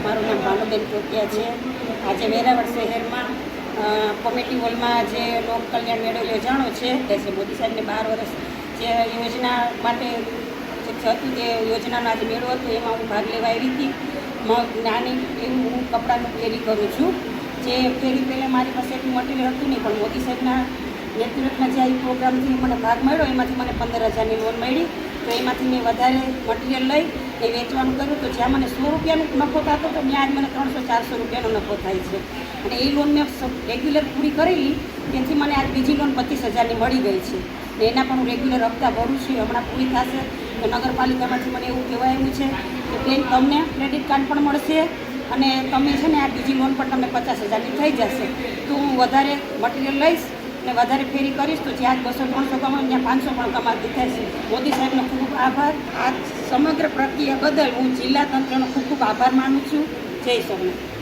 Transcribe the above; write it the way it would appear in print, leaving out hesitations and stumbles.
મારું નામ ભાનુબેન ચોટિયા છે। આજે વેરાવળ શહેરમાં કોમેટી હોલમાં જે લોક કલ્યાણ મેળો યોજાણો છે તે છે મોદી સાહેબને 12 વર્ષ જે યોજના માટે જે હતું તે યોજનાનો આજે મેળો હતો એમાં હું ભાગ લેવા આવી હતી। નાની એવું હું કપડાનું ફેરી કરું છું। જે ફેરી પહેલાં મારી પાસે એટલું મટીરિયલ હતું નહીં, પણ મોદી સાહેબના નેતૃત્વમાં જે આ પ્રોગ્રામથી મને ભાગ મળ્યો એમાંથી મને 15,000ની લોન મળી। તો એમાંથી મેં વધારે મટીરિયલ લઈ એ વેચવાનું કર્યું। તો જ્યાં મને 100 રૂપિયાનો નફો થતો તો ત્યાં જ મને 300-400 રૂપિયાનો નફો થાય છે। અને એ લોન મેં રેગ્યુલર પૂરી કરેલી, તેથી મને આજ બીજી લોન 25,000ની મળી ગઈ છે। ને એના પણ હું રેગ્યુલર હપ્તા ભરું છું। હમણાં પૂરી થશે તો નગરપાલિકામાંથી મને એવું કહેવાયું છે કે બેન તમને ક્રેડિટ કાર્ડ પણ મળશે અને તમે છે ને આ બીજી લોન પણ તમને 50,000ની થઈ જશે। તો હું વધારે મટીરિયલ લઈશ ને વધારે ફેરી કરીશ તો જ્યાં 200-300 કમાવું ત્યાં 500 પણ કમાતી થશે। મોદી સાહેબનો ખૂબ આભાર। આ સમગ્ર પ્રક્રિયા બદલ હું જિલ્લા તંત્રનો ખૂબ આભાર માનું છું। જય સોમનાથ।